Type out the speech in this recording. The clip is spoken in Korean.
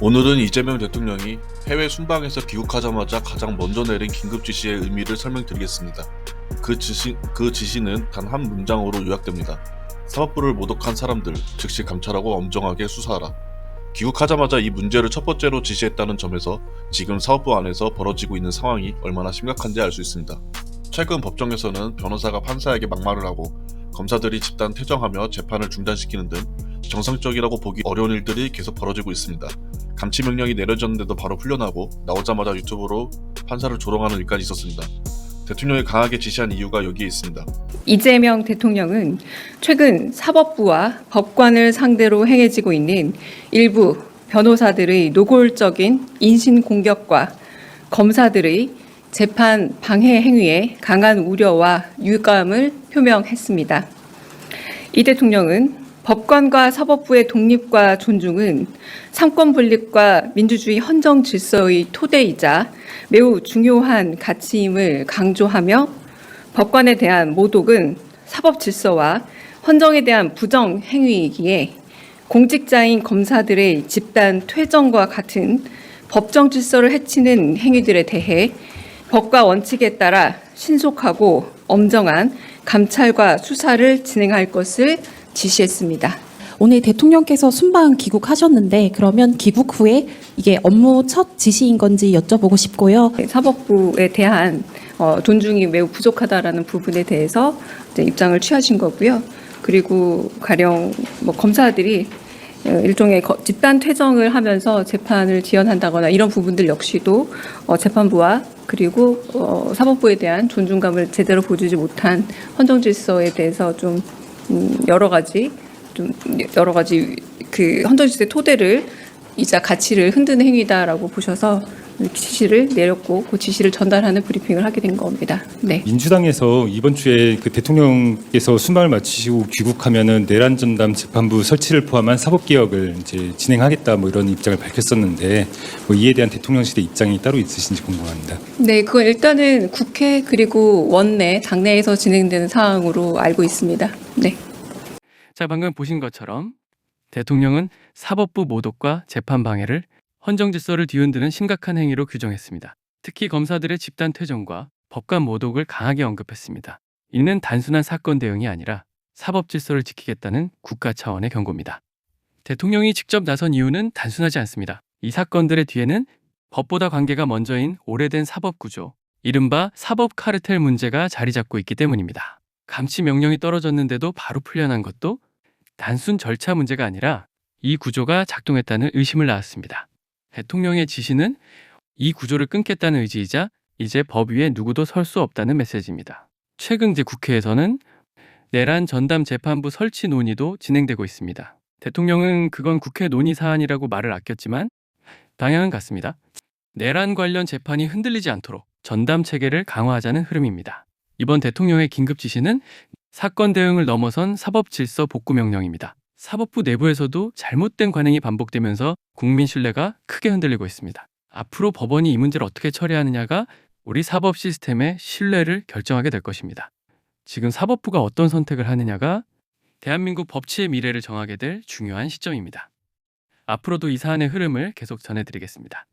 오늘은 이재명 대통령이 해외 순방에서 귀국하자마자 가장 먼저 내린 긴급 지시의 의미를 설명드리겠습니다. 그 지시는 단 한 문장으로 요약됩니다. 사법부를 모독한 사람들 즉시 감찰하고 엄정하게 수사하라. 귀국하자마자 이 문제를 첫 번째로 지시했다는 점에서 지금 사법부 안에서 벌어지고 있는 상황이 얼마나 심각한지 알 수 있습니다. 최근 법정에서는 변호사가 판사에게 막말을 하고 검사들이 집단 퇴정하며 재판을 중단시키는 등 정상적이라고 보기 어려운 일들이 계속 벌어지고 있습니다. 감치 명령이 내려졌는데도 바로 풀려나고 나오자마자 유튜브로 판사를 조롱하는 일까지 있었습니다. 대통령이 강하게 지시한 이유가 여기에 있습니다. 이재명 대통령은 최근 사법부와 법관을 상대로 행해지고 있는 일부 변호사들의 노골적인 인신공격과 검사들의 재판 방해 행위에 강한 우려와 유감을 표명했습니다. 이 대통령은 법관과 사법부의 독립과 존중은 삼권 분립과 민주주의 헌정 질서의 토대이자 매우 중요한 가치임을 강조하며 법관에 대한 모독은 사법 질서와 헌정에 대한 부정 행위이기에 공직자인 검사들의 집단 퇴정과 같은 법정 질서를 해치는 행위들에 대해 법과 원칙에 따라 신속하고 엄정한 감찰과 수사를 진행할 것을 지시했습니다. 오늘 대통령께서 순방 귀국하셨는데 그러면 귀국 후에 이게 업무 첫 지시인 건지 여쭤보고 싶고요. 사법부에 대한 존중이 매우 부족하다라는 부분에 대해서 이제 입장을 취하신 거고요. 그리고 가령 검사들이 일종의 집단 퇴정을 하면서 재판을 지연한다거나 이런 부분들 역시도 재판부와 그리고 사법부에 대한 존중감을 제대로 보여주지 못한 헌정 질서에 대해서 좀 여러 가지 그 헌정 질서의 토대를 이자 가치를 흔드는 행위다라고 보셔서 지시를 내렸고 그 지시를 전달하는 브리핑을 하게 된 겁니다. 네. 민주당에서 이번 주에 그 대통령께서 순방을 마치시고 귀국하면은 내란 전담 재판부 설치를 포함한 사법 개혁을 이제 진행하겠다 이런 입장을 밝혔었는데 이에 대한 대통령실의 입장이 따로 있으신지 궁금합니다. 네, 그건 일단은 국회 그리고 원내 당내에서 진행되는 사항으로 알고 있습니다. 네. 자, 방금 보신 것처럼 대통령은 사법부 모독과 재판 방해를 헌정 질서를 뒤흔드는 심각한 행위로 규정했습니다. 특히 검사들의 집단 퇴정과 법관 모독을 강하게 언급했습니다. 이는 단순한 사건 대응이 아니라 사법 질서를 지키겠다는 국가 차원의 경고입니다. 대통령이 직접 나선 이유는 단순하지 않습니다. 이 사건들의 뒤에는 법보다 관계가 먼저인 오래된 사법 구조, 이른바 사법 카르텔 문제가 자리 잡고 있기 때문입니다. 감치 명령이 떨어졌는데도 바로 풀려난 것도 단순 절차 문제가 아니라 이 구조가 작동했다는 의심을 낳았습니다. 대통령의 지시는 이 구조를 끊겠다는 의지이자 이제 법 위에 누구도 설 수 없다는 메시지입니다. 최근 국회에서는 내란 전담 재판부 설치 논의도 진행되고 있습니다. 대통령은 그건 국회 논의 사안이라고 말을 아꼈지만 방향은 같습니다. 내란 관련 재판이 흔들리지 않도록 전담 체계를 강화하자는 흐름입니다. 이번 대통령의 긴급 지시는 사건 대응을 넘어선 사법 질서 복구 명령입니다. 사법부 내부에서도 잘못된 관행이 반복되면서 국민 신뢰가 크게 흔들리고 있습니다. 앞으로 법원이 이 문제를 어떻게 처리하느냐가 우리 사법 시스템의 신뢰를 결정하게 될 것입니다. 지금 사법부가 어떤 선택을 하느냐가 대한민국 법치의 미래를 정하게 될 중요한 시점입니다. 앞으로도 이 사안의 흐름을 계속 전해드리겠습니다.